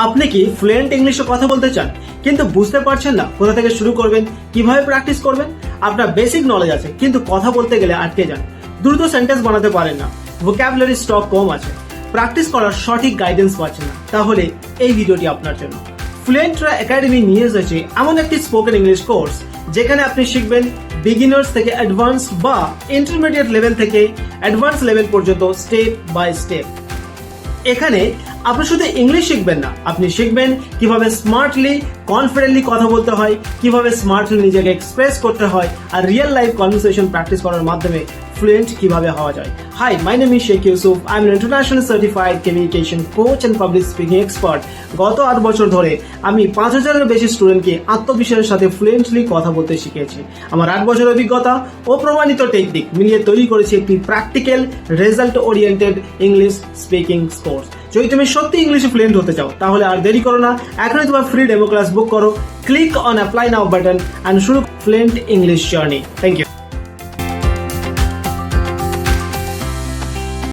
আপনি কি ফ্লুয়েন্ট ইংলিশে কথা বলতে চান কিন্তু বুঝতে পারছেন না কোথা থেকে শুরু করবেন, কিভাবে প্র্যাকটিস করবেন? আপনার বেসিক নলেজ আছে কিন্তু কথা বলতে গেলে আটকে যান, দ্রুত সেন্টেন্স বানাতে পারেন না, ভোক্যাবুলারি স্টক কম আছে, প্র্যাকটিস করার সঠিক গাইডেন্স পাচ্ছেন না, তাহলে এই ভিডিওটি আপনার জন্য। ফ্লুয়েন্টরা একাডেমি নিয়ে এসেছে এমন একটি স্পোকেন ইংলিশ কোর্স যেখানে আপনি শিখবেন বিগিনার্স থেকে অ্যাডভান্স বা ইন্টারমিডিয়েট লেভেল থেকে অ্যাডভান্স লেভেল পর্যন্ত স্টেপ বাই স্টেপ। এখানে আপনি শুধু ইংলিশ শিখবেন না, আপনি শিখবেন কিভাবে স্মার্টলি কনফিডেন্টলি কথা বলতে হয়, কিভাবে স্মার্টলি নিজেকে এক্সপ্রেস করতে হয়, আর রিয়েল লাইফ কনভারসেশন প্র্যাকটিস করার মাধ্যমে ফ্লুয়েন্ট কিভাবে হওয়া যায়। Hi, my name is Sheikh Yusuf. I am international certified communication coach and public speaking expert. গত 8 বছর ধরে আমি 5000-এর বেশি স্টুডেন্টকে আত্মবিশ্বাসের সাথে ফ্লুয়েন্টলি কথা বলতে শিখিয়েছি। আমার 8 বছরের অভিজ্ঞতা ও প্রমাণিত টেকনিক মিলিয়ে তৈরি করেছি একটি practical result oriented English speaking course. যদি তুমি সত্যি ইংলিশে ফ্লুয়েন্ট হতে চাও তাহলে আর দেরি করো না, এখনই তোমার ফ্রি ডেমো ক্লাস বুক করো। Click on apply now button and শুরু fluent English journey. Thank you.